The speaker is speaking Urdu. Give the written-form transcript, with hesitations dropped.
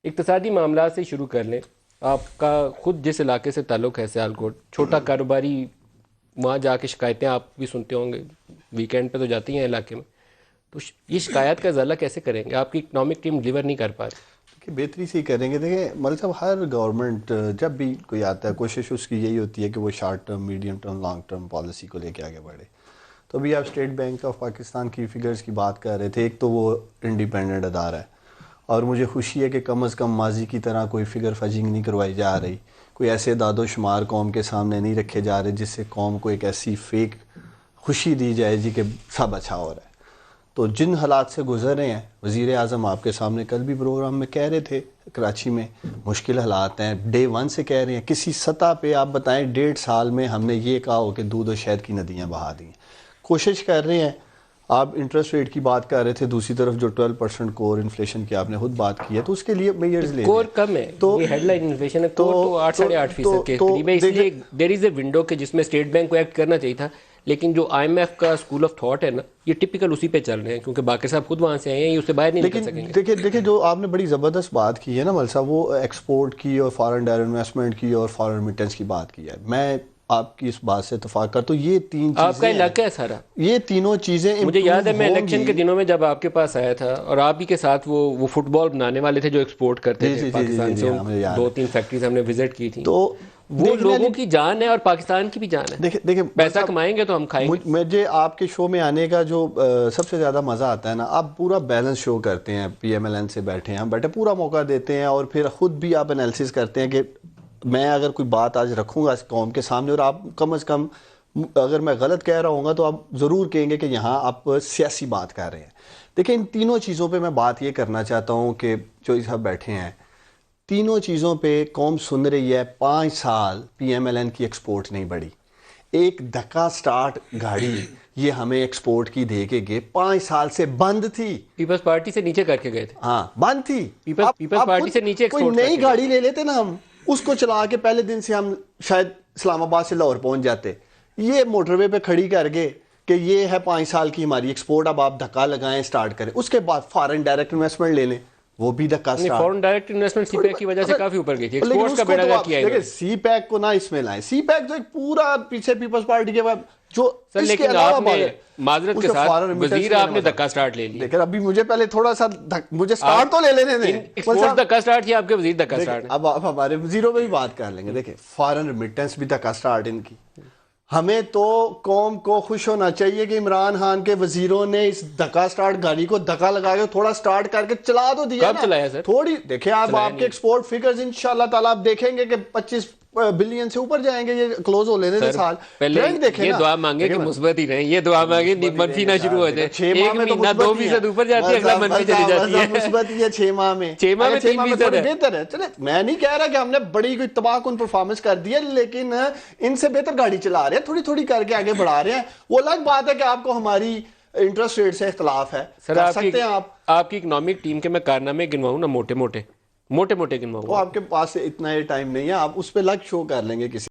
اقتصادی معاملات سے شروع کر لیں. آپ کا خود جس علاقے سے تعلق ہے سیالکوٹ، چھوٹا کاروباری وہاں جا کے شکایتیں آپ بھی سنتے ہوں گے، ویکینڈ پہ تو جاتی ہیں علاقے میں، تو یہ شکایت کا ازالہ کیسے کریں گے؟ آپ کی اکنامک ٹیم ڈلیور نہیں کر پا رہی. کہ بہتری سے ہی کریں گے. دیکھیں مل صاحب، ہر گورنمنٹ جب بھی کوئی آتا ہے کوشش اس کی یہی ہوتی ہے کہ وہ short term, medium term, long term policy کو لے کے آگے بڑھے. تو ابھی آپ اسٹیٹ بینک آف پاکستان کی فگرز کی بات کر رہے تھے. ایک تو وہ انڈیپینڈنٹ ادارہ ہے اور مجھے خوشی ہے کہ کم از کم ماضی کی طرح کوئی فگر فجنگ نہیں کروائی جا رہی، کوئی ایسے داد و شمار قوم کے سامنے نہیں رکھے جا رہے جس سے قوم کو ایک ایسی فیک خوشی دی جائے جی کہ سب اچھا ہو رہا ہے. تو جن حالات سے گزر رہے ہیں، وزیر اعظم آپ کے سامنے کل بھی پروگرام میں کہہ رہے تھے کراچی میں مشکل حالات ہیں، ڈے ون سے کہہ رہے ہیں. کسی سطح پہ آپ بتائیں 1.5 سال میں ہم نے یہ کہا ہو کہ دودھ و شہد کی ندیاں بہا دی ہیں. کوشش کر رہے ہیں. آپ انٹرسٹ ریٹ کی بات کر رہے تھے، دوسری طرف جو 12% کور انفلیشن کی آپ نے خود بات کی ہے، تو اس کے لیے میئرز لے کور کم ہے، یہ ہیڈ لائن انفلیشن ہے. کور تو 8.5% کے قریب ہے. اس لیے دیر از اے ونڈو کہ جس میں اسٹیٹ بینک کو ایکٹ کرنا چاہیے تھا، لیکن جو آئی ایم ایف کا اسکول آف تھاٹ ہے نا، یہ ٹپیکل اسی پہ چل رہے ہیں، کیونکہ باقر صاحب خود وہاں سے آئے ہیں، یہ اس سے باہر نہیں نکل سکیں گے. دیکھیں جو آپ نے بڑی زبردست بات کی ہے نا مل صاحب، وہ ایکسپورٹ کی اور فارن ڈائریکٹ انویسٹمنٹ کی اور فارن ریمیٹنس کی بات کی ہے. میں آپ کی اس بات سے اتفاق کرتا ہوں. یہ تین چیزیں آپ کا علاقہ ہے سارا، یہ تینوں چیزیں مجھے یاد ہے میں الیکشن کے دنوں میں جب آپ کے پاس آیا تھا اور آپ ہی کے ساتھ وہ فٹ بال بنانے والے تھے جو ایکسپورٹ کرتے تھے پاکستان سے، 2-3 فیکٹریز ہم نے وزٹ کی تھی. تو وہ لوگوں کی جان ہے اور پاکستان کی بھی جان ہے. دیکھیں پیسہ کمائیں گے تو ہم کھائیں گے. مجھے آپ کے شو میں آنے کا جو سب سے زیادہ مزہ آتا ہے نا، آپ پورا بیلنس شو کرتے ہیں. پی ایم ایل این سے بیٹھے ہیں، ہم بیٹھے پورا موقع دیتے ہیں اور پھر خود بھی آپ انالیسس کرتے ہیں کہ میں اگر کوئی بات آج رکھوں گا اس قوم کے سامنے اور آپ کم از کم اگر میں غلط کہہ رہا ہوں گا تو آپ ضرور کہیں گے کہ یہاں آپ سیاسی بات کر رہے ہیں. دیکھیں ان تینوں چیزوں پہ میں بات یہ کرنا چاہتا ہوں کہ جو صاحب بیٹھے ہیں، تینوں چیزوں پہ قوم سن رہی ہے. 5 سال پی ایم ایل این کی ایکسپورٹ نہیں بڑھی. ایک دھکا سٹارٹ گاڑی یہ ہمیں ایکسپورٹ کی دے کے گئے، 5 سال سے بند تھی. پیپلز پارٹی سے نیچے کر کے گئے تھے. ہاں بند تھی. پیپلز پارٹی سے نیچے کوئی نئی گاڑی لے لیتے نا، ہم اس کو چلا کے پہلے دن سے ہم شاید اسلام آباد سے لاہور پہنچ جاتے. یہ موٹر وے پہ کھڑی کر گئے کہ یہ ہے 5 سال کی ہماری ایکسپورٹ، اب آپ دھکا لگائیں سٹارٹ کریں. اس کے بعد فارن ڈائریکٹ انویسٹمنٹ لے لیں، وہ بھی دھکا سٹارٹ. فارن ڈائریکٹ انویسٹمنٹ سی پیک کی وجہ سے کافی اوپر گئی تھی. ایکسپورٹس کا بیڑا غرق کیا ہے. دیکھیں سی پیک کو نہ اس میں لائیں. سی پیک تو ایک پورا پیچھے پیپلز پارٹی کے بعد جو سر، لیکن آپ نے معذرت کے ساتھ وزیر آپ نے دھکا سٹارٹ لے لیا. لیکن ابھی مجھے پہلے تھوڑا سا مجھے سٹارٹ تو لے لینے دیں. ایکسپورٹ دھکا سٹارٹ کیا، آپ کے وزیر دھکا سٹارٹ. اب آپ ہمارے وزیروں میں بھی بات کر لیں گے. دیکھیں فارن ریمیٹنس بھی دھکا سٹارٹ ان کی. ہمیں تو قوم کو خوش ہونا چاہیے کہ عمران خان کے وزیروں نے اس دھکا سٹارٹ گاڑی کو دھکا لگا کے تھوڑا سٹارٹ کر کے چلا تو دیا. کب چلایا سر؟ تھوڑی دیکھیں آپ کے ایکسپورٹ فگرز انشاءاللہ تعالی آپ دیکھیں گے کہ 25 بلین سے اوپر جائیں گے. یہ کلوز ہو لینے دے سال. پہلے یہ دعا مانگے کہ مثبت ہی رہیں، یہ دعا مانگے منفی نہ شروع ہو جائے. 6 ماہ میں تو 2% اوپر جاتی ہے، اگلا منفی چلی جاتی ہے. مثبت ہی ہے 6 ماہ میں. 6 ماہ میں 3% بہتر ہے. چلے میں نہیں کہہ رہا کہ ہم نے بڑی کوئی تباہ کن پرفارمنس کر دی ہے، لیکن ان سے بہتر گاڑی چلا رہے ہیں، تھوڑی تھوڑی کر کے آگے بڑھا رہے ہیں. وہ الگ بات ہے کہ آپ کو ہماری انٹرسٹ ریٹ سے اختلاف ہے. کر سکتے ہیں آپ کی اکنامک ٹیم کے میں کارنامے گنواؤں نا، موٹے موٹے گنواؤں. وہ آپ کے پاس اتنا ٹائم نہیں ہے، آپ اس پہ لگ شو کر لیں گے کسی